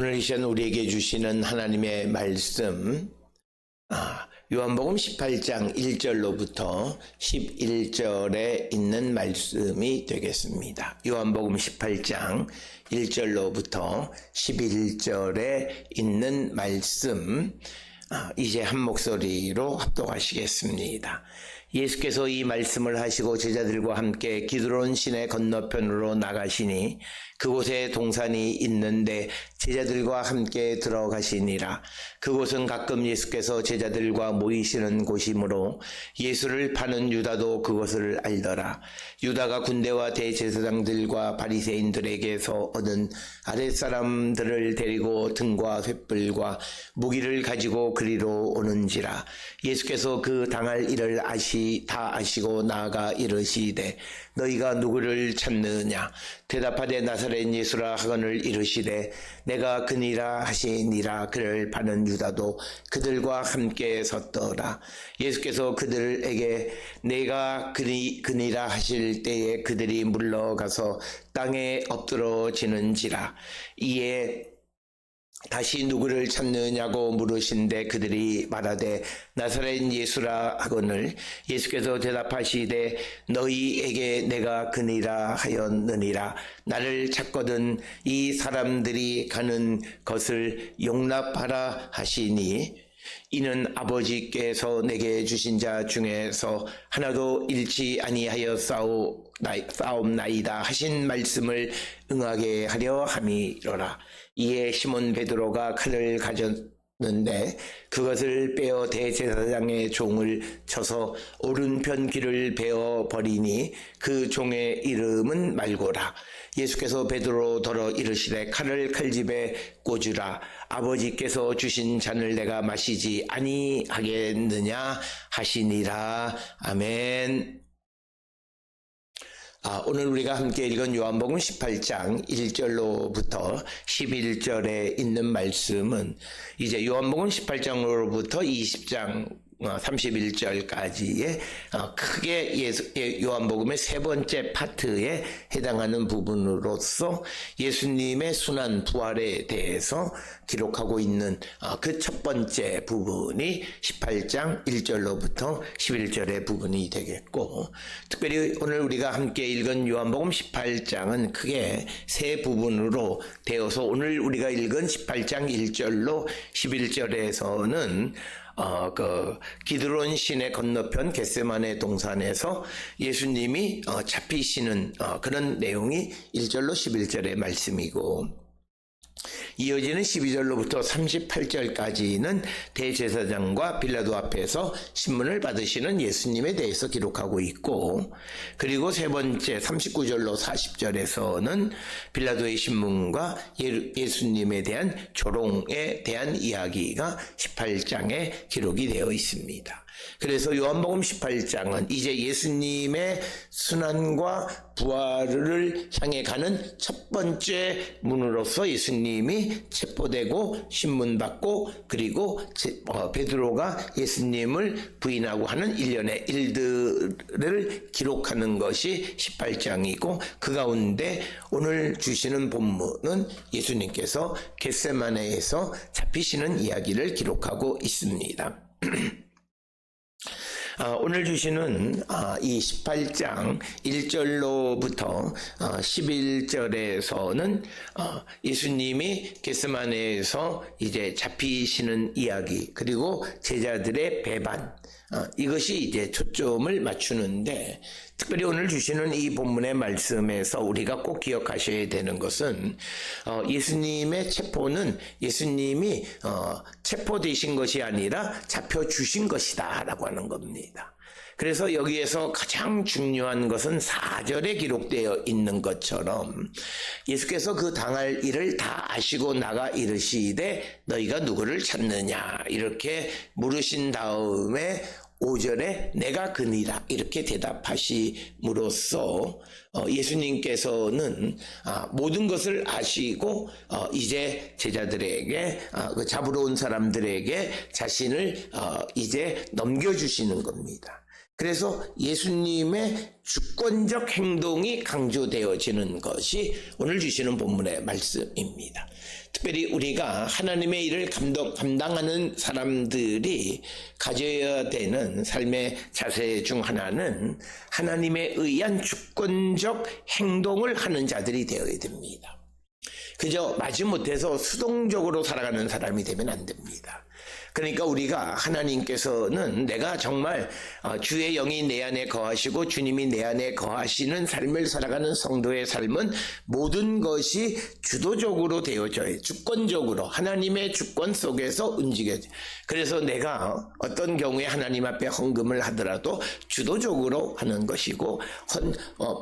오늘 이 시간 우리에게 주시는 하나님의 말씀, 요한복음 18장 1절로부터 11절에 있는 말씀이 되겠습니다. 요한복음 18장 1절로부터 11절에 있는 말씀, 이제 한 목소리로 합독하시겠습니다. 예수께서 이 말씀을 하시고 제자들과 함께 기드론 시내 건너편으로 나가시니 그곳에 동산이 있는데 제자들과 함께 들어가시니라. 그곳은 가끔 예수께서 제자들과 모이시는 곳이므로 예수를 파는 유다도 그곳을 알더라. 유다가 군대와 대제사장들과 바리새인들에게서 얻은 아랫사람들을 데리고 등과 횃불과 무기를 가지고 그리로 오는지라. 예수께서 그 당할 일을 다 아시고 나아가 이르시되 너희가 누구를 찾느냐? 대답하되 나사렛 예수라 하거늘 이르시되 내가 그니라 하시니라. 그를 파는 유다도 그들과 함께 섰더라. 예수께서 그들에게 내가 그니라 하실 때에 그들이 물러가서 땅에 엎드러지는지라. 이에 다시 누구를 찾느냐고 물으신데 그들이 말하되 나사렛 예수라 하거늘 예수께서 대답하시되 너희에게 내가 그니라 하였느니라. 나를 찾거든 이 사람들이 가는 것을 용납하라 하시니 이는 아버지께서 내게 주신 자 중에서 하나도 잃지 아니하여 싸움나이다 하신 말씀을 응하게 하려 함이로라. 이에 시몬 베드로가 칼을 가졌는데 그것을 빼어 대제사장의 종을 쳐서 오른편 귀를 베어 버리니 그 종의 이름은 말고라. 예수께서 베드로더러 이르시되 칼을 칼집에 꽂으라. 아버지께서 주신 잔을 내가 마시지 아니하겠느냐 하시니라. 아멘. 오늘 우리가 함께 읽은 요한복음 18장 1절로부터 11절에 있는 말씀은 이제 요한복음 18장으로부터 20장 31절까지의 크게 요한복음의 세 번째 파트에 해당하는 부분으로서 예수님의 순환 부활에 대해서 기록하고 있는 그 첫 번째 부분이 18장 1절로부터 11절의 부분이 되겠고, 특별히 오늘 우리가 함께 읽은 요한복음 18장은 크게 세 부분으로 되어서 오늘 우리가 읽은 18장 1절로 11절에서는 기드론 시내 건너편 겟세마네 동산에서 예수님이 잡히시는 그런 내용이 1절로 11절의 말씀이고, 이어지는 12절로부터 38절까지는 대제사장과 빌라도 앞에서 신문을 받으시는 예수님에 대해서 기록하고 있고, 그리고 세 번째 39절로 40절에서는 빌라도의 신문과 예수님에 대한 조롱에 대한 이야기가 18장에 기록이 되어 있습니다. 그래서 요한복음 18장은 이제 예수님의 순환과 부활을 향해 가는 첫 번째 문으로서 예수님이 체포되고 신문받고 그리고 베드로가 예수님을 부인하고 하는 일련의 일들을 기록하는 것이 18장이고, 그 가운데 오늘 주시는 본문은 예수님께서 겟세마네에서 잡히시는 이야기를 기록하고 있습니다. 오늘 주시는 이 18장 1절로부터 11절에서는 예수님이 겟세마네에서 이제 잡히시는 이야기, 그리고 제자들의 배반, 이것이 이제 초점을 맞추는데, 특별히 오늘 주시는 이 본문의 말씀에서 우리가 꼭 기억하셔야 되는 것은 예수님의 체포는 예수님이 체포되신 것이 아니라 잡혀주신 것이다 라고 하는 겁니다. 그래서 여기에서 가장 중요한 것은 4절에 기록되어 있는 것처럼 예수께서 그 당할 일을 다 아시고 나가 이르시되 너희가 누구를 찾느냐 이렇게 물으신 다음에 5절에 내가 그니라 이렇게 대답하심으로써 예수님께서는 모든 것을 아시고 이제 제자들에게 잡으러 온 사람들에게 자신을 이제 넘겨주시는 겁니다. 그래서 예수님의 주권적 행동이 강조되어지는 것이 오늘 주시는 본문의 말씀입니다. 특별히 우리가 하나님의 일을 감당하는 사람들이 가져야 되는 삶의 자세 중 하나는 하나님에 의한 주권적 행동을 하는 자들이 되어야 됩니다. 그저 마지못해서 수동적으로 살아가는 사람이 되면 안 됩니다. 그러니까 우리가 하나님께서는 내가 정말 주의 영이 내 안에 거하시고 주님이 내 안에 거하시는 삶을 살아가는 성도의 삶은 모든 것이 주도적으로 되어져요. 주권적으로 하나님의 주권 속에서 움직여져. 그래서 내가 어떤 경우에 하나님 앞에 헌금을 하더라도 주도적으로 하는 것이고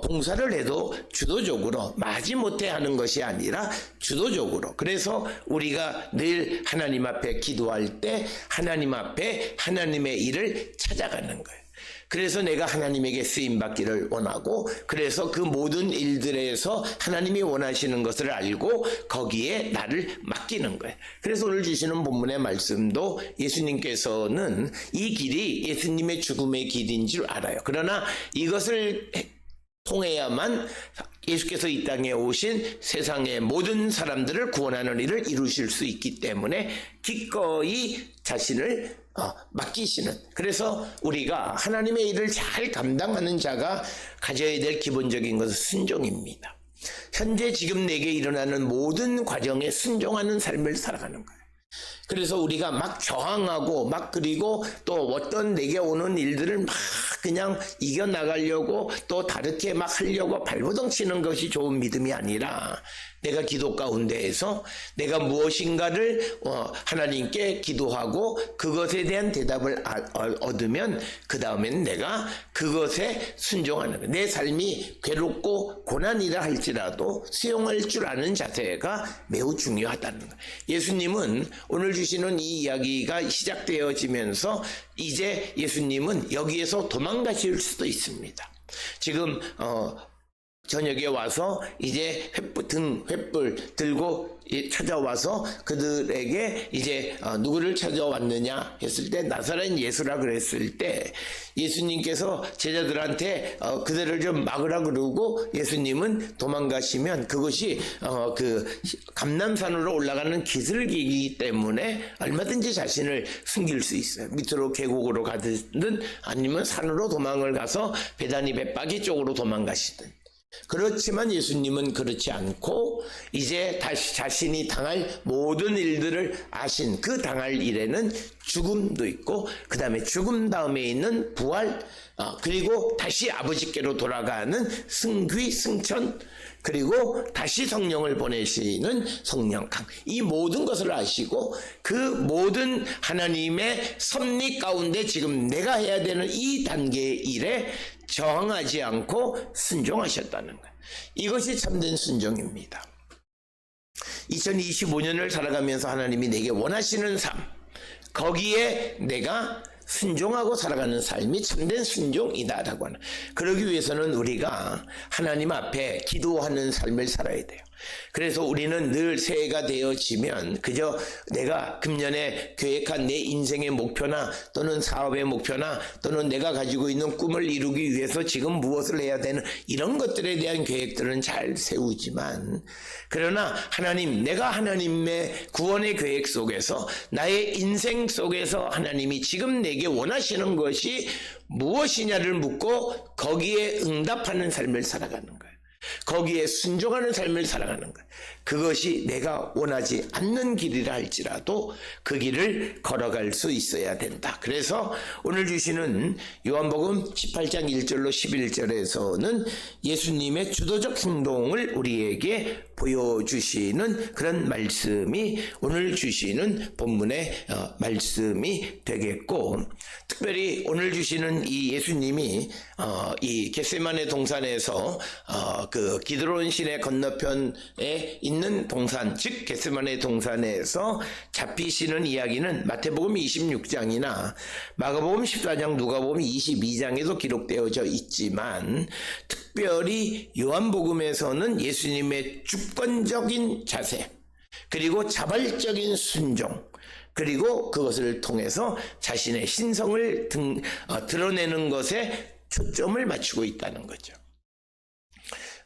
봉사를 해도 주도적으로 마지못해 하는 것이 아니라 주도적으로. 그래서 우리가 늘 하나님 앞에 기도할 때 하나님 앞에 하나님의 일을 찾아가는 거예요. 그래서 내가 하나님에게 쓰임받기를 원하고 그래서 그 모든 일들에서 하나님이 원하시는 것을 알고 거기에 나를 맡기는 거예요. 그래서 오늘 주시는 본문의 말씀도 예수님께서는 이 길이 예수님의 죽음의 길인 줄 알아요. 그러나 이것을 통해야만 예수께서 이 땅에 오신 세상의 모든 사람들을 구원하는 일을 이루실 수 있기 때문에 기꺼이 자신을 맡기시는. 그래서 우리가 하나님의 일을 잘 감당하는 자가 가져야 될 기본적인 것은 순종입니다. 현재 지금 내게 일어나는 모든 과정에 순종하는 삶을 살아가는 거예요. 그래서 우리가 막 저항하고 그리고 또 어떤 내게 오는 일들을 막 그냥 이겨나가려고 또 다르게 막 하려고 발버둥 치는 것이 좋은 믿음이 아니라 내가 기도 가운데에서 내가 무엇인가를 하나님께 기도하고 그것에 대한 대답을 얻으면 그 다음에는 내가 그것에 순종하는 거예요. 내 삶이 괴롭고 고난이라 할지라도 수용할 줄 아는 자세가 매우 중요하다는 거예요. 예수님은 오늘 주시는 이 이야기가 시작되어지면서 이제 예수님은 여기에서 도망가실 수도 있습니다. 지금 저녁에 와서 이제 횃불 들고 찾아와서 그들에게 이제 누구를 찾아왔느냐 했을 때 나사렛 예수라 그랬을 때 예수님께서 제자들한테 그들을 좀 막으라 그러고 예수님은 도망가시면 그것이 그 감람산으로 올라가는 기슭이기 때문에 얼마든지 자신을 숨길 수 있어요. 밑으로 계곡으로 가든 아니면 산으로 도망을 가서 베다니 벳바기 쪽으로 도망가시든. 그렇지만 예수님은 그렇지 않고 이제 다시 자신이 당할 모든 일들을 아신 그 당할 일에는 죽음도 있고 그 다음에 죽음 다음에 있는 부활 그리고 다시 아버지께로 돌아가는 승귀 승천 그리고 다시 성령을 보내시는 성령강 이 모든 것을 아시고 그 모든 하나님의 섭리 가운데 지금 내가 해야 되는 이 단계의 일에 저항하지 않고 순종하셨다는 거예요. 이것이 참된 순종입니다. 2025년을 살아가면서 하나님이 내게 원하시는 삶 거기에 내가 순종하고 살아가는 삶이 참된 순종이다라고 하는. 그러기 위해서는 우리가 하나님 앞에 기도하는 삶을 살아야 돼요. 그래서 우리는 늘 새해가 되어지면 그저 내가 금년에 계획한 내 인생의 목표나 또는 사업의 목표나 또는 내가 가지고 있는 꿈을 이루기 위해서 지금 무엇을 해야 되는 이런 것들에 대한 계획들은 잘 세우지만 그러나 하나님 내가 하나님의 구원의 계획 속에서 나의 인생 속에서 하나님이 지금 내게 원하시는 것이 무엇이냐를 묻고 거기에 응답하는 삶을 살아가는 거예요. 거기에 순종하는 삶을 살아가는 거예요. 그것이 내가 원하지 않는 길이라 할지라도 그 길을 걸어갈 수 있어야 된다. 그래서 오늘 주시는 요한복음 18장 1절로 11절에서는 예수님의 주도적 행동을 우리에게 보여주시는 그런 말씀이 오늘 주시는 본문의 말씀이 되겠고 특별히 오늘 주시는 이 예수님이 이 겟세마네 동산에서 그 기드론 시내 건너편에 있는 동산 즉 겟세마네 동산에서 잡히시는 이야기는 마태복음 26장이나 마가복음 14장 누가복음 22장에도 기록되어져 있지만 특별히 요한복음에서는 예수님의 주권적인 자세 그리고 자발적인 순종 그리고 그것을 통해서 자신의 신성을 드러내는 것에 초점을 맞추고 있다는 거죠.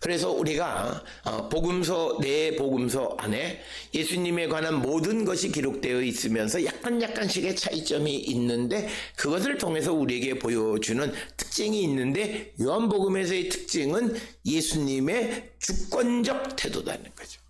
그래서 우리가 복음서, 네 복음서 안에 예수님에 관한 모든 것이 기록되어 있으면서 약간씩의 차이점이 있는데 그것을 통해서 우리에게 보여주는 특징이 있는데 요한복음에서의 특징은 예수님의 주권적 태도라는 거죠.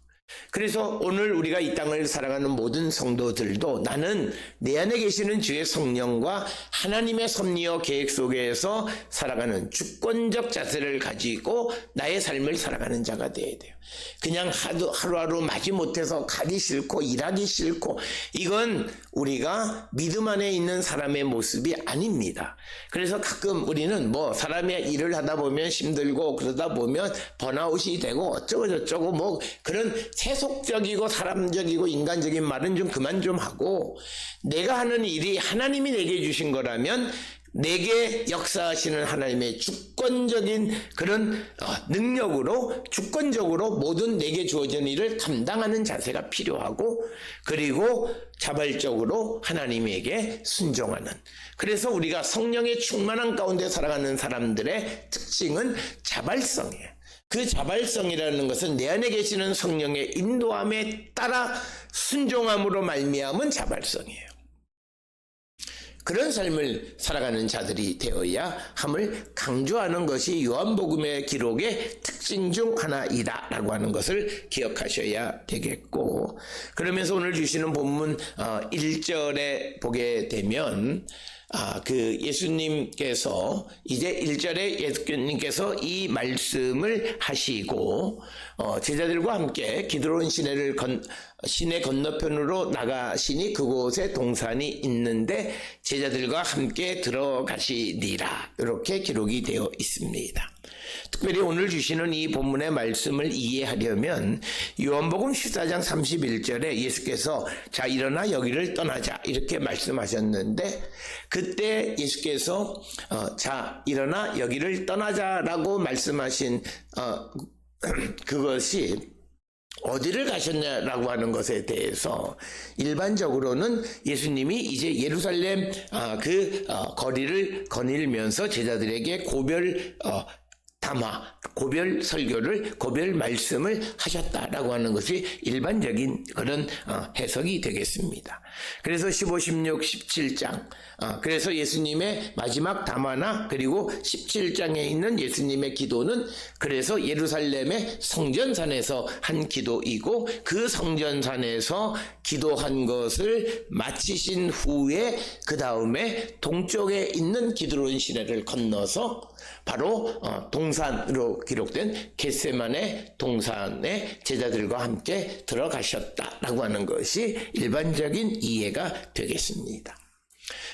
그래서 오늘 우리가 이 땅을 살아가는 모든 성도들도 나는 내 안에 계시는 주의 성령과 하나님의 섭리와 계획 속에서 살아가는 주권적 자세를 가지고 나의 삶을 살아가는 자가 되어야 돼요. 그냥 하루하루 마지못해서 가기 싫고 일하기 싫고 이건 우리가 믿음 안에 있는 사람의 모습이 아닙니다. 그래서 가끔 우리는 사람의 일을 하다 보면 힘들고 그러다 보면 번아웃이 되고 어쩌고 저쩌고 그런 세속적이고 사람적이고 인간적인 말은 좀 그만 좀 하고 내가 하는 일이 하나님이 내게 주신 거라면 내게 역사하시는 하나님의 주권적인 그런 능력으로 주권적으로 모든 내게 주어진 일을 감당하는 자세가 필요하고 그리고 자발적으로 하나님에게 순종하는 그래서 우리가 성령의 충만한 가운데 살아가는 사람들의 특징은 자발성이에요. 그 자발성이라는 것은 내 안에 계시는 성령의 인도함에 따라 순종함으로 말미암은 자발성이에요. 그런 삶을 살아가는 자들이 되어야 함을 강조하는 것이 요한복음의 기록의 특징 중 하나이다라고 하는 것을 기억하셔야 되겠고 그러면서 오늘 주시는 본문 1절에 보게 되면 그 예수님께서 이제 1절에 예수님께서 이 말씀을 하시고 제자들과 함께 기드론 시내 건너편으로 나가시니 그곳에 동산이 있는데 제자들과 함께 들어가시니라 이렇게 기록이 되어 있습니다. 특별히 오늘 주시는 이 본문의 말씀을 이해하려면 요한복음 14장 31절에 예수께서 자 일어나 여기를 떠나자 이렇게 말씀하셨는데 그때 예수께서 자 일어나 여기를 떠나자라고 말씀하신 그것이 어디를 가셨냐라고 하는 것에 대해서 일반적으로는 예수님이 이제 예루살렘 거리를 거닐면서 제자들에게 고별 설교를 고별 말씀을 하셨다라고 하는 것이 일반적인 그런 해석이 되겠습니다. 그래서 15, 16, 17장 그래서 예수님의 마지막 담화나 그리고 17장에 있는 예수님의 기도는 그래서 예루살렘의 성전산에서 한 기도이고 그 성전산에서 기도한 것을 마치신 후에 그 다음에 동쪽에 있는 기드론 시내를 건너서 바로 동산으로 기록된 겟세마네 동산에 제자들과 함께 들어가셨다라고 하는 것이 일반적인 이해가 되겠습니다.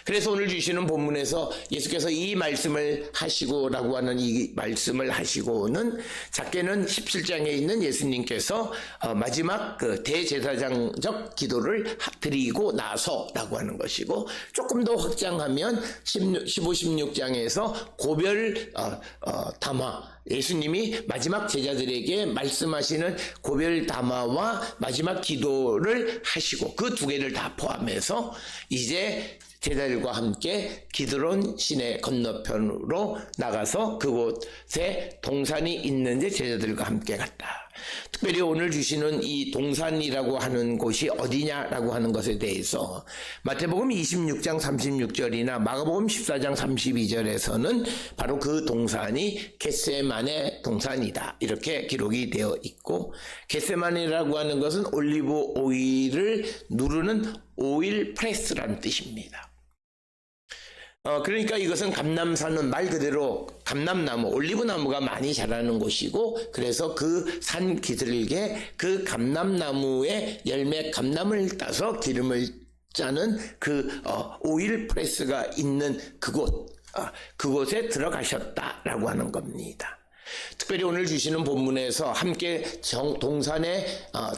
그래서 오늘 주시는 본문에서 예수께서 이 말씀을 하시고라고 하는 이 말씀을 하시고는 작게는 17장에 있는 예수님께서 마지막 그 대제사장적 기도를 드리고 나서라고 하는 것이고 조금 더 확장하면 15, 16장에서 고별 담화 예수님이 마지막 제자들에게 말씀하시는 고별 담화와 마지막 기도를 하시고 그 두 개를 다 포함해서 이제 제자들과 함께 기드론 시내 건너편으로 나가서 그곳에 동산이 있는데 제자들과 함께 갔다. 특별히 오늘 주시는 이 동산이라고 하는 곳이 어디냐라고 하는 것에 대해서 마태복음 26장 36절이나 마가복음 14장 32절에서는 바로 그 동산이 겟세마네 동산이다 이렇게 기록이 되어 있고 겟세마네라고 하는 것은 올리브 오일을 누르는 오일 프레스라는 뜻입니다. 그러니까 이것은 감람산은 말 그대로 감람나무, 올리브나무가 많이 자라는 곳이고 그래서 그 산 기슭에 그 감람나무의 열매 감람을 따서 기름을 짜는 그 오일 프레스가 있는 그곳에 들어가셨다라고 하는 겁니다. 특별히 오늘 주시는 본문에서 함께 동산에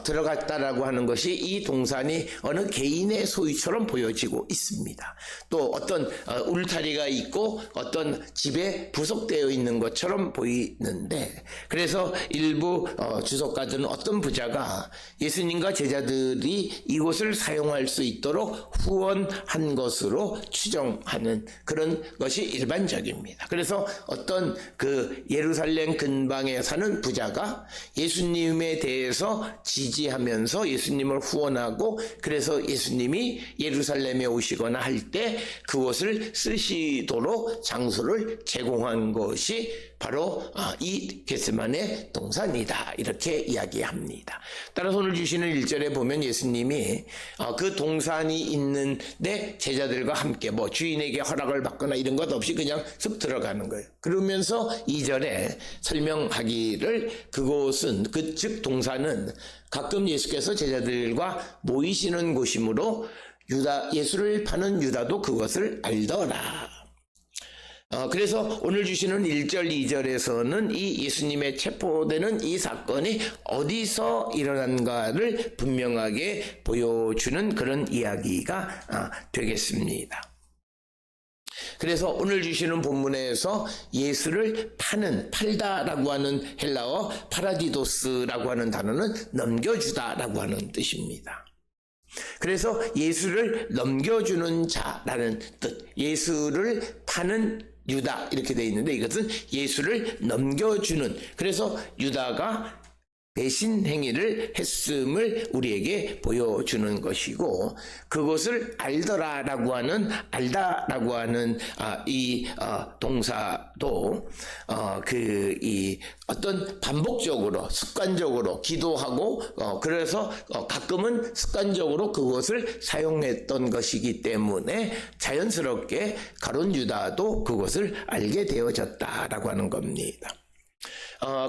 들어갔다라고 하는 것이 이 동산이 어느 개인의 소유처럼 보여지고 있습니다. 또 어떤 울타리가 있고 어떤 집에 부속되어 있는 것처럼 보이는데, 그래서 일부 주석가들은 어떤 부자가 예수님과 제자들이 이곳을 사용할 수 있도록 후원한 것으로 추정하는 그런 것이 일반적입니다. 그래서 어떤 그 예루살렘 근방에 사는 부자가 예수님에 대해서 지지하면서 예수님을 후원하고, 그래서 예수님이 예루살렘에 오시거나 할 때 그곳을 쓰시도록 장소를 제공한 것이 바로 이 겟세마네 동산이다, 이렇게 이야기합니다. 따라서 오늘 주시는 1절에 보면 예수님이 그 동산이 있는데 제자들과 함께 뭐 주인에게 허락을 받거나 이런 것 없이 그냥 쑥 들어가는 거예요. 그러면서 2절에 설명하기를 그곳은 즉 동산은 가끔 예수께서 제자들과 모이시는 곳이므로 예수를 파는 유다도 그것을 알더라. 그래서 오늘 주시는 1절, 2절에서는 이 예수님의 체포되는 이 사건이 어디서 일어난가를 분명하게 보여주는 그런 이야기가 되겠습니다. 그래서 오늘 주시는 본문에서 예수를 팔다라고 하는 헬라어 파라디도스라고 하는 단어는 넘겨주다라고 하는 뜻입니다. 그래서 예수를 넘겨주는 자라는 뜻, 예수를 파는 유다 이렇게 되어 있는데, 이것은 예수를 넘겨주는, 그래서 유다가 배신 행위를 했음을 우리에게 보여주는 것이고, 그것을 알다라고 하는 이 동사도 어떤 반복적으로 습관적으로 기도하고 그래서 가끔은 습관적으로 그것을 사용했던 것이기 때문에 자연스럽게 가룟 유다도 그것을 알게 되어졌다라고 하는 겁니다.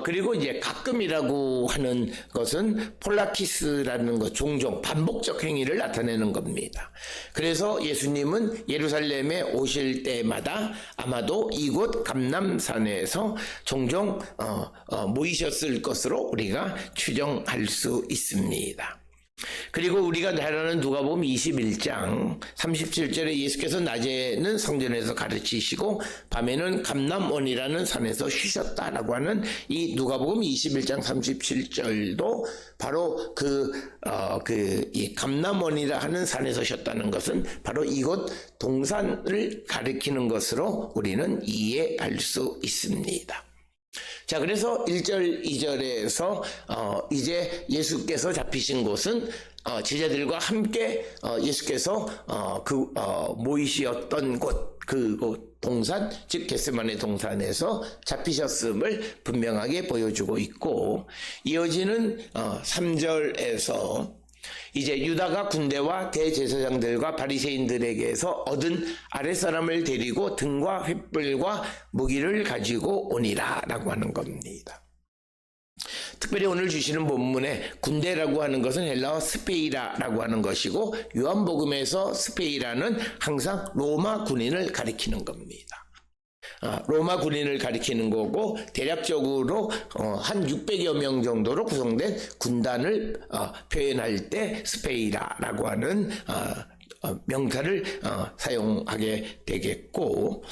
그리고 이제 가끔이라고 하는 것은 폴라키스라는 것, 종종 반복적 행위를 나타내는 겁니다. 그래서 예수님은 예루살렘에 오실 때마다 아마도 이곳 감람산에서 종종 모이셨을 것으로 우리가 추정할 수 있습니다. 그리고 우리가 잘 아는 누가복음 21장 37절에 예수께서 낮에는 성전에서 가르치시고 밤에는 감람원이라는 산에서 쉬셨다라고 하는 이 누가복음 21장 37절도 바로 이 감람원이라 하는 산에서 쉬었다는 것은 바로 이곳 동산을 가리키는 것으로 우리는 이해할 수 있습니다. 자, 그래서 1절, 2절에서 이제 예수께서 잡히신 곳은 제자들과 함께 예수께서 모이시었던 곳, 그곳 동산, 즉 겟세마네 동산에서 잡히셨음을 분명하게 보여주고 있고, 이어지는 3절에서 이제 유다가 군대와 대제사장들과 바리새인들에게서 얻은 아랫사람을 데리고 등과 횃불과 무기를 가지고 오니라 라고 하는 겁니다. 특별히 오늘 주시는 본문에 군대라고 하는 것은 헬라어 스페이라라고 하는 것이고, 요한복음에서 스페이라는 항상 로마 군인을 가리키는 겁니다. 로마 군인을 가리키는 거고, 대략적으로 한 600여 명 정도로 구성된 군단을 표현할 때 스페이라라고 하는 명사를 사용하게 되겠고,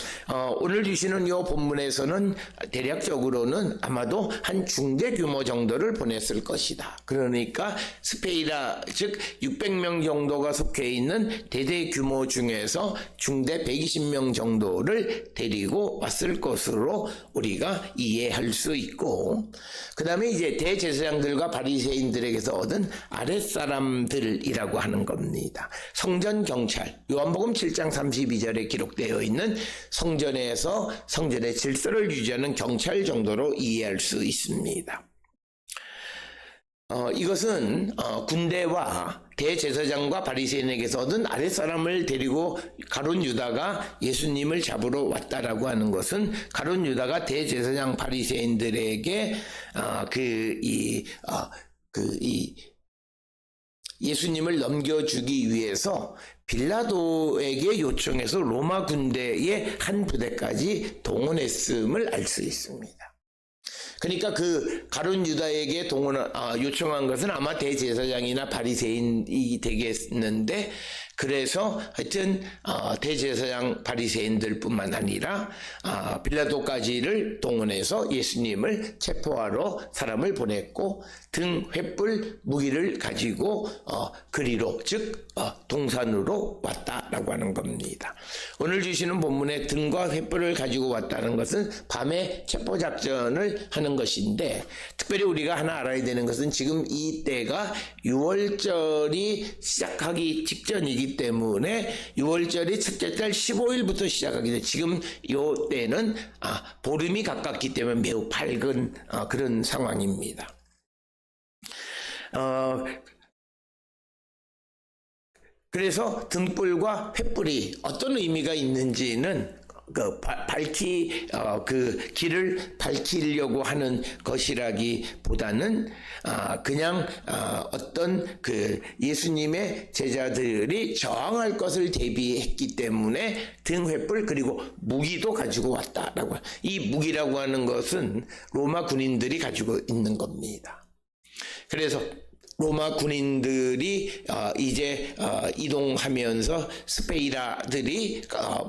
오늘 주시는 이 본문에서는 대략적으로는 아마도 한 중대 규모 정도를 보냈을 것이다. 그러니까 스페이라, 즉 600명 정도가 속해 있는 대대 규모 중에서 중대 120명 정도를 데리고 왔을 것으로 우리가 이해할 수 있고, 그 다음에 이제 대제사장들과 바리새인들에게서 얻은 아랫사람들이라고 하는 겁니다. 성전 경찰, 요한복음 7장 32절에 기록되어 있는 성전에서 성전의 질서를 유지하는 경찰 정도로 이해할 수 있습니다. 이것은 군대와 대제사장과 바리새인에게서 얻은 아랫사람을 데리고 가룟 유다가 예수님을 잡으러 왔다라고 하는 것은, 가룟 유다가 대제사장 바리새인들에게 예수님을 넘겨주기 위해서 빌라도에게 요청해서 로마 군대의 한 부대까지 동원했음을 알 수 있습니다. 그러니까 그 가룟 유다에게 요청한 것은 아마 대제사장이나 바리새인이 되겠는데, 그래서 하여튼 대제사장 바리새인들 뿐만 아니라 빌라도까지를 동원해서 예수님을 체포하러 사람을 보냈고, 등 횃불 무기를 가지고 그리로, 즉 동산으로 왔다라고 하는 겁니다. 오늘 주시는 본문에 등과 횃불을 가지고 왔다는 것은 밤에 체포작전을 하는 것인데, 특별히 우리가 하나 알아야 되는 것은 지금 이 때가 유월절이 시작하기 직전이기 때문에, 유월절이 첫째 달 15일부터 시작하기 때문에 지금 이 때는 보름이 가깝기 때문에 매우 밝은 그런 상황입니다. 그래서 등불과 횃불이 어떤 의미가 있는지는 그 길을 밝히려고 하는 것이라기보다는 그냥 어떤 그 예수님의 제자들이 저항할 것을 대비했기 때문에 등 횃불 그리고 무기도 가지고 왔다라고. 이 무기라고 하는 것은 로마 군인들이 가지고 있는 겁니다. 그래서 로마 군인들이 이제 이동하면서 스페이라들이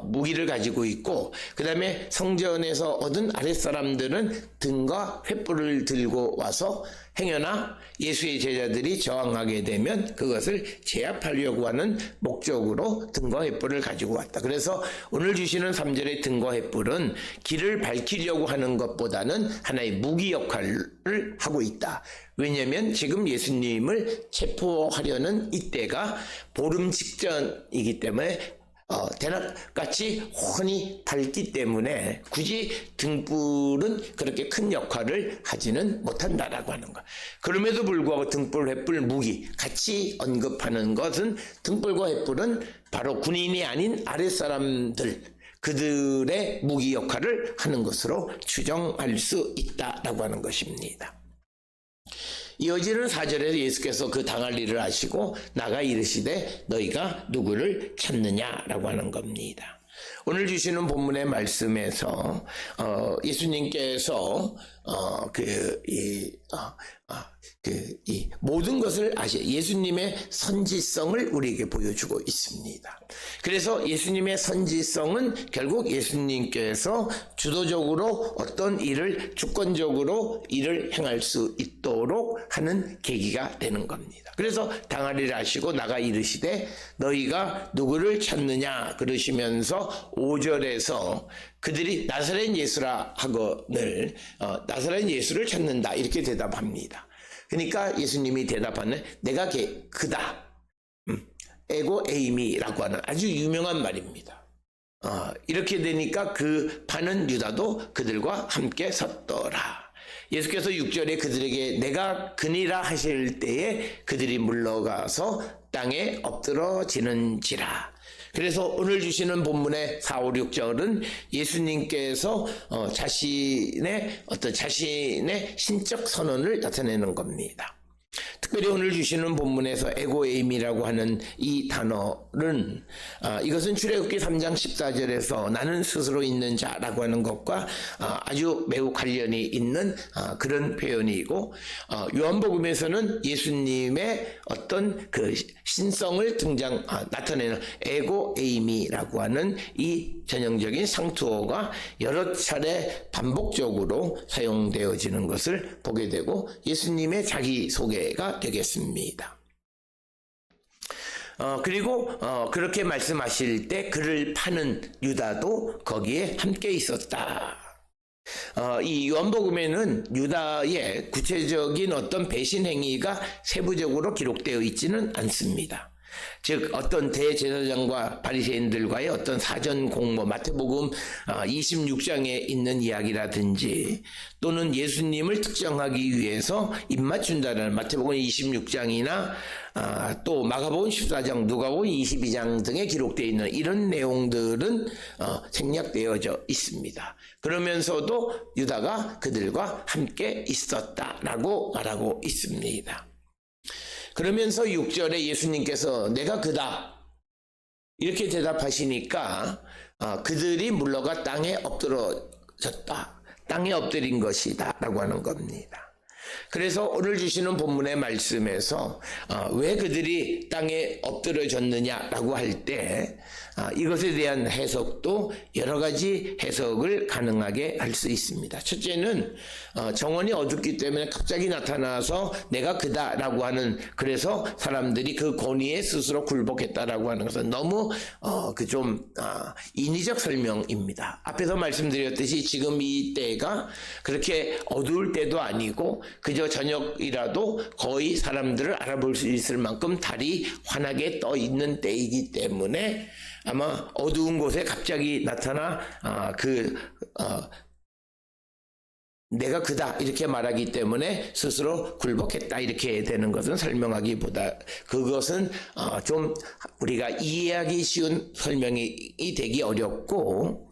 무기를 가지고 있고, 그 다음에 성전에서 얻은 아랫사람들은 등과 횃불을 들고 와서 행여나 예수의 제자들이 저항하게 되면 그것을 제압하려고 하는 목적으로 등과 횃불을 가지고 왔다. 그래서 오늘 주시는 3절의 등과 횃불은 길을 밝히려고 하는 것보다는 하나의 무기 역할을 하고 있다. 왜냐하면 지금 예수님을 체포하려는 이때가 보름 직전이기 때문에 대낮같이 훤히 밝기 때문에 굳이 등불은 그렇게 큰 역할을 하지는 못한다라고 하는 것. 그럼에도 불구하고 등불, 횃불, 무기 같이 언급하는 것은, 등불과 횃불은 바로 군인이 아닌 아랫사람들, 그들의 무기 역할을 하는 것으로 추정할 수 있다라고 하는 것입니다. 이어지는 4절에서 예수께서 그 당할 일을 아시고 나가 이르시되 너희가 누구를 찾느냐라고 하는 겁니다. 오늘 주시는 본문의 말씀에서 예수님께서 이 모든 것을 예수님의 선지성을 우리에게 보여주고 있습니다. 그래서 예수님의 선지성은 결국 예수님께서 주도적으로 어떤 일을, 주권적으로 일을 행할 수 있도록 하는 계기가 되는 겁니다. 그래서 당하리를 아시고 나가 이르시되 너희가 누구를 찾느냐 그러시면서 5절에서 그들이 나사렛 예수라 하거늘 나사렛 예수를 찾는다 이렇게 대답합니다. 그러니까 예수님이 대답하는 내가 그다. 에고 에이미라고 하는 아주 유명한 말입니다. 이렇게 되니까 그 파는 유다도 그들과 함께 섰더라. 예수께서 6절에 그들에게 내가 그니라 하실 때에 그들이 물러가서 땅에 엎드러지는지라. 그래서 오늘 주시는 본문의 4, 5, 6절은 예수님께서 자신의 신적 선언을 나타내는 겁니다. 특별히 오늘 주시는 본문에서 에고에임이라고 하는 이 단어는 이것은 출애굽기 3장 14절에서 나는 스스로 있는 자라고 하는 것과 아주 매우 관련이 있는 그런 표현이고, 요한복음에서는 예수님의 어떤 그 신성을 나타내는 에고에임이라고 하는 이 전형적인 상투어가 여러 차례 반복적으로 사용되어지는 것을 보게 되고 예수님의 자기소개가 되겠습니다. 그리고 그렇게 말씀하실 때 그를 파는 유다도 거기에 함께 있었다. 이 요한복음에는 유다의 구체적인 어떤 배신 행위가 세부적으로 기록되어 있지는 않습니다. 즉 어떤 대제사장과 바리새인들과의 어떤 사전 공모, 마태복음 26장에 있는 이야기라든지 또는 예수님을 특정하기 위해서 입맞춘다는 마태복음 26장이나 또 마가복음 14장, 누가복음 22장 등에 기록되어 있는 이런 내용들은 생략되어져 있습니다. 그러면서도 유다가 그들과 함께 있었다라고 말하고 있습니다. 그러면서 6절에 예수님께서 내가 그다 이렇게 대답하시니까 그들이 물러가 땅에 엎드러졌다. 땅에 엎드린 것이다 라고 하는 겁니다. 그래서 오늘 주시는 본문의 말씀에서 왜 그들이 땅에 엎드려졌느냐라고 할 때 이것에 대한 해석도 여러 가지 해석을 가능하게 할 수 있습니다. 첫째는 정원이 어둡기 때문에 갑자기 나타나서 내가 그다라고 하는, 그래서 사람들이 그 권위에 스스로 굴복했다라고 하는 것은 너무 인위적 설명입니다. 앞에서 말씀드렸듯이 지금 이 때가 그렇게 어두울 때도 아니고 그저 저녁이라도 거의 사람들을 알아볼 수 있을 만큼 달이 환하게 떠 있는 때이기 때문에 아마 어두운 곳에 갑자기 나타나 내가 그다 이렇게 말하기 때문에 스스로 굴복했다 이렇게 되는 것은 설명하기보다 그것은 좀 우리가 이해하기 쉬운 설명이 되기 어렵고,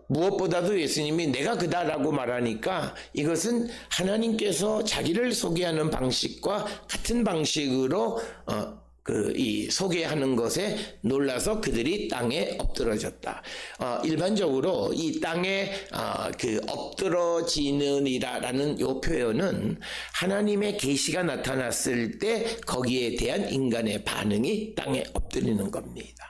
무엇보다도 예수님이 내가 그다라고 말하니까 이것은 하나님께서 자기를 소개하는 방식과 같은 방식으로 이 소개하는 것에 놀라서 그들이 땅에 엎드러졌다. 일반적으로 이 땅에 엎드러지느니라라는 이 표현은 하나님의 계시가 나타났을 때 거기에 대한 인간의 반응이 땅에 엎드리는 겁니다.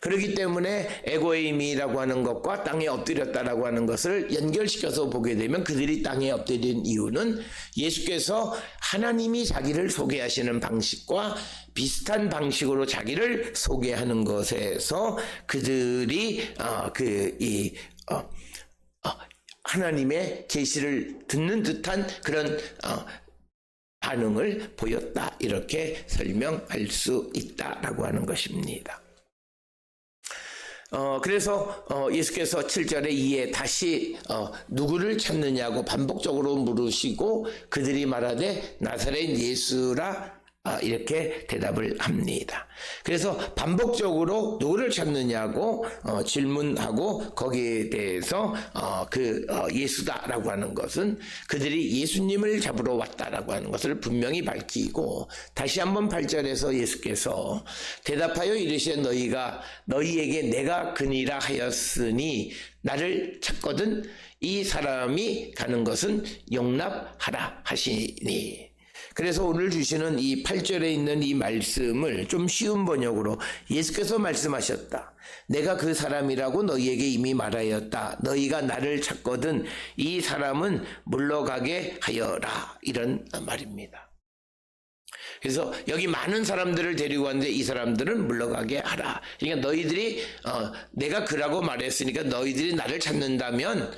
그렇기 때문에 에고임이라고 하는 것과 땅에 엎드렸다라고 하는 것을 연결시켜서 보게 되면 그들이 땅에 엎드린 이유는 예수께서 하나님이 자기를 소개하시는 방식과 비슷한 방식으로 자기를 소개하는 것에서 그들이 하나님의 계시를 듣는 듯한 그런 반응을 보였다, 이렇게 설명할 수 있다라고 하는 것입니다. 그래서 예수께서 7절에 이에 다시 누구를 찾느냐고 반복적으로 물으시고 그들이 말하되 나사렛 예수라 이렇게 대답을 합니다. 그래서 반복적으로 누구를 찾느냐고 질문하고 거기에 대해서 예수다라고 하는 것은 그들이 예수님을 잡으러 왔다라고 하는 것을 분명히 밝히고, 다시 한번 8절에서 예수께서 대답하여 이르시되 너희에게 내가 그니라 하였으니 나를 찾거든 이 사람이 가는 것은 용납하라 하시니. 그래서 오늘 주시는 이 8절에 있는 이 말씀을 좀 쉬운 번역으로 예수께서 말씀하셨다. 내가 그 사람이라고 너희에게 이미 말하였다. 너희가 나를 찾거든 이 사람은 물러가게 하여라. 이런 말입니다. 그래서 여기 많은 사람들을 데리고 왔는데 이 사람들은 물러가게 하라. 그러니까 너희들이 내가 그라고 말했으니까 너희들이 나를 찾는다면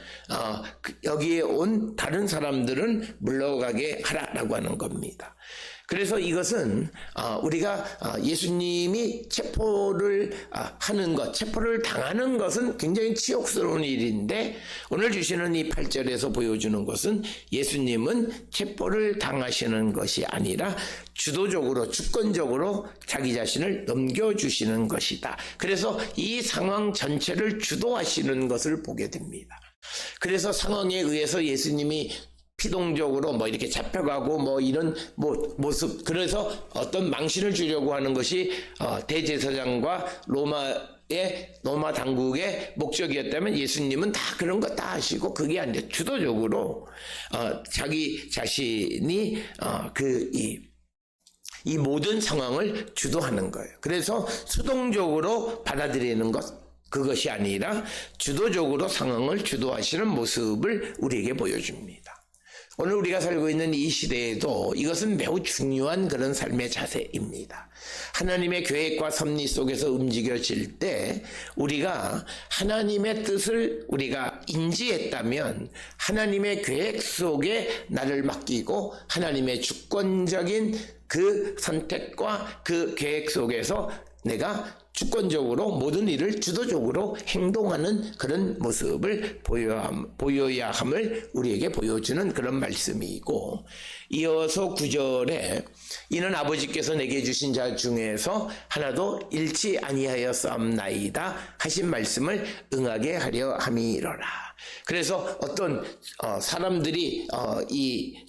여기에 온 다른 사람들은 물러가게 하라라고 하는 겁니다. 그래서 이것은 우리가 예수님이 체포를 하는 것, 체포를 당하는 것은 굉장히 치욕스러운 일인데 오늘 주시는 이 8절에서 보여주는 것은 예수님은 체포를 당하시는 것이 아니라 주도적으로, 주권적으로 자기 자신을 넘겨주시는 것이다. 그래서 이 상황 전체를 주도하시는 것을 보게 됩니다. 그래서 상황에 의해서 예수님이 피동적으로 이렇게 잡혀가고 이런 모습, 그래서 어떤 망신을 주려고 하는 것이 대제사장과 로마 당국의 목적이었다면 예수님은 다 그런 거 다 하시고 그게 아니라 주도적으로 자기 자신이 이 모든 상황을 주도하는 거예요. 그래서 수동적으로 받아들이는 것, 그것이 아니라 주도적으로 상황을 주도하시는 모습을 우리에게 보여줍니다. 오늘 우리가 살고 있는 이 시대에도 이것은 매우 중요한 그런 삶의 자세입니다. 하나님의 계획과 섭리 속에서 움직여질 때 우리가 하나님의 뜻을 우리가 인지했다면 하나님의 계획 속에 나를 맡기고 하나님의 주권적인 그 선택과 그 계획 속에서 내가 주권적으로 모든 일을 주도적으로 행동하는 그런 모습을 보여야 함을 우리에게 보여주는 그런 말씀이고, 이어서 9절에 이는 아버지께서 내게 주신 자 중에서 하나도 잃지 아니하였사옵나이다 하신 말씀을 응하게 하려 함이로라. 그래서 어떤 사람들이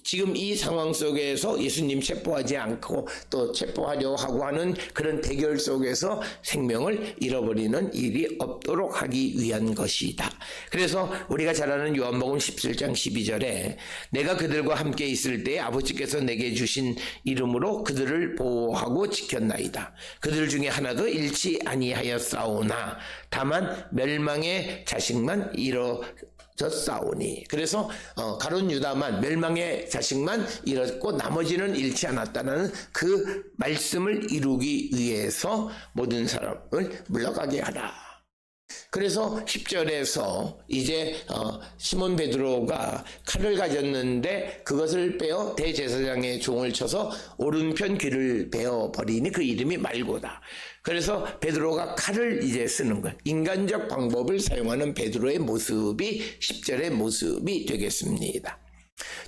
지금 이 상황 속에서 예수님 체포하지 않고 또 체포하려 하고 하는 그런 대결 속에서 생명을 잃어버리는 일이 없도록 하기 위한 것이다. 그래서 우리가 잘 아는 요한복음 17장 12절에 내가 그들과 함께 있을 때 아버지께서 내게 주신 이름으로 그들을 보호하고 지켰나이다. 그들 중에 하나도 잃지 아니하였사오나 다만 멸망의 자식만 잃어졌사오니. 그래서 가룟 유다만 멸망의 자식만 잃었고 나머지는 잃지 않았다는 그 말씀을 이루기 위해서 모든 사람을 물러가게 하라. 그래서 10절에서 이제 시몬 베드로가 칼을 가졌는데 그것을 빼어 대제사장의 종을 쳐서 오른편 귀를 베어 버리니 그 이름이 말고다. 그래서 베드로가 칼을 이제 쓰는 거예요. 인간적 방법을 사용하는 베드로의 모습이 10절의 모습이 되겠습니다.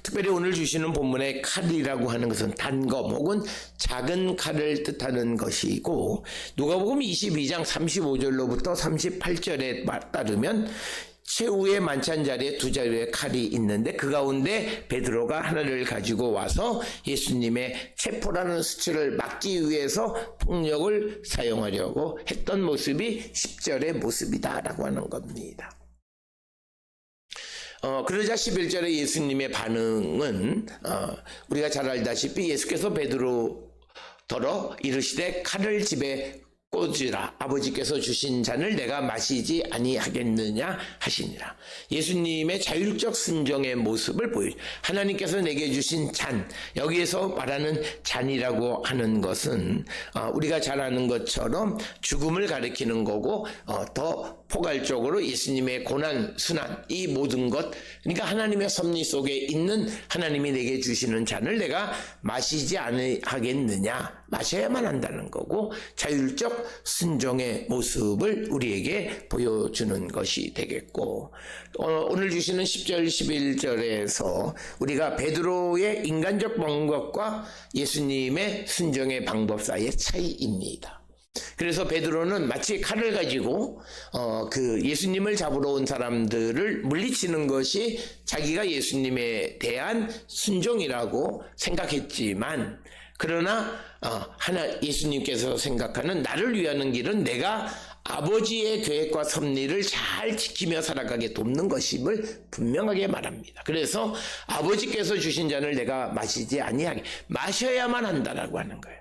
특별히 오늘 주시는 본문의 칼이라고 하는 것은 단검 혹은 작은 칼을 뜻하는 것이고, 누가복음 22장 35절로부터 38절에 따르면 최후의 만찬 자리에 두 자루의 칼이 있는데 그 가운데 베드로가 하나를 가지고 와서 예수님의 체포라는 수치를 막기 위해서 폭력을 사용하려고 했던 모습이 10절의 모습이다라고 하는 겁니다. 그러자 11절에 예수님의 반응은 우리가 잘 알다시피 예수께서 베드로더러 이르시되 칼을 집에 꽂으라. 아버지께서 주신 잔을 내가 마시지 아니하겠느냐 하시니라. 예수님의 자율적 순종의 모습을 보여줘요. 하나님께서 내게 주신 잔, 여기에서 말하는 잔이라고 하는 것은 우리가 잘 아는 것처럼 죽음을 가리키는 거고, 더 포괄적으로 예수님의 고난, 순환, 이 모든 것, 그러니까 하나님의 섭리 속에 있는 하나님이 내게 주시는 잔을 내가 마시지 아니하겠느냐, 마셔야만 한다는 거고, 자율적 순종의 모습을 우리에게 보여주는 것이 되겠고, 오늘 주시는 10절 11절에서 우리가 베드로의 인간적 방법과 예수님의 순종의 방법 사이의 차이입니다. 그래서 베드로는 마치 칼을 가지고 그 예수님을 잡으러 온 사람들을 물리치는 것이 자기가 예수님에 대한 순종이라고 생각했지만, 그러나 예수님께서 생각하는 나를 위하는 길은 내가 아버지의 계획과 섭리를 잘 지키며 살아가게 돕는 것임을 분명하게 말합니다. 그래서 아버지께서 주신 잔을 내가 마시지 아니하게, 마셔야만 한다라고 하는 거예요.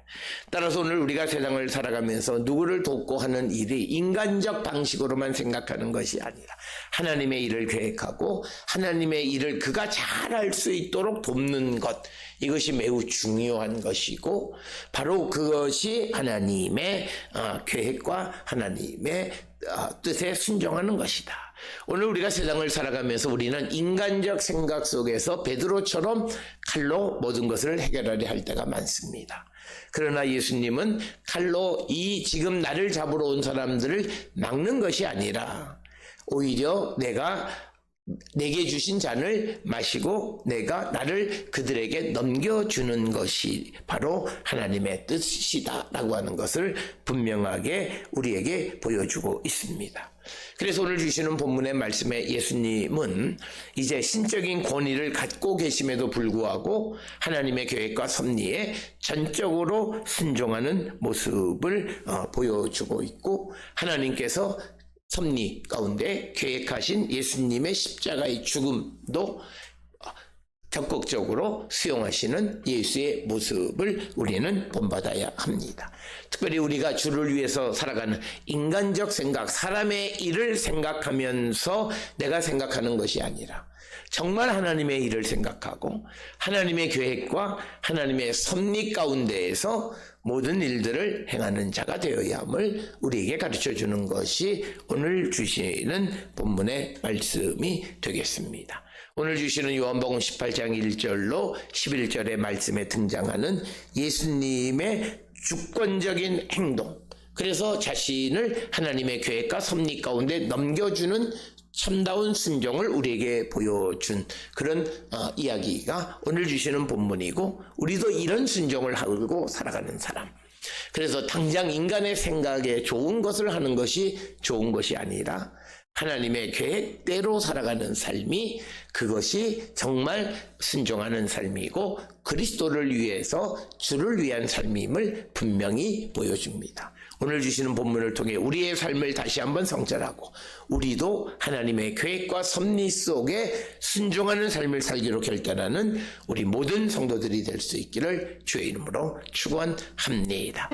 따라서 오늘 우리가 세상을 살아가면서 누구를 돕고 하는 일이 인간적 방식으로만 생각하는 것이 아니라 하나님의 일을 계획하고 하나님의 일을 그가 잘할 수 있도록 돕는 것, 이것이 매우 중요한 것이고, 바로 그것이 하나님의 계획과 하나님의 뜻에 순종하는 것이다. 오늘 우리가 세상을 살아가면서 우리는 인간적 생각 속에서 베드로처럼 칼로 모든 것을 해결하려 할 때가 많습니다. 그러나 예수님은 칼로 이 지금 나를 잡으러 온 사람들을 막는 것이 아니라 오히려 내게 주신 잔을 마시고 내가 나를 그들에게 넘겨주는 것이 바로 하나님의 뜻이다 라고 하는 것을 분명하게 우리에게 보여주고 있습니다. 그래서 오늘 주시는 본문의 말씀에 예수님은 이제 신적인 권위를 갖고 계심에도 불구하고 하나님의 계획과 섭리에 전적으로 순종하는 모습을 보여주고 있고, 하나님께서 섭리 가운데 계획하신 예수님의 십자가의 죽음도 적극적으로 수용하시는 예수의 모습을 우리는 본받아야 합니다. 특별히 우리가 주를 위해서 살아가는 인간적 생각, 사람의 일을 생각하면서 내가 생각하는 것이 아니라 정말 하나님의 일을 생각하고 하나님의 계획과 하나님의 섭리 가운데에서 모든 일들을 행하는 자가 되어야 함을 우리에게 가르쳐 주는 것이 오늘 주시는 본문의 말씀이 되겠습니다. 오늘 주시는 요한복음 18장 1절로 11절의 말씀에 등장하는 예수님의 주권적인 행동, 그래서 자신을 하나님의 계획과 섭리 가운데 넘겨주는 참다운 순종을 우리에게 보여준 그런 이야기가 오늘 주시는 본문이고, 우리도 이런 순종을 하고 살아가는 사람, 그래서 당장 인간의 생각에 좋은 것을 하는 것이 좋은 것이 아니라 하나님의 계획대로 살아가는 삶이 그것이 정말 순종하는 삶이고 그리스도를 위해서 주를 위한 삶임을 분명히 보여줍니다. 오늘 주시는 본문을 통해 우리의 삶을 다시 한번 성찰하고 우리도 하나님의 계획과 섭리 속에 순종하는 삶을 살기로 결단하는 우리 모든 성도들이 될 수 있기를 주의 이름으로 축원합니다.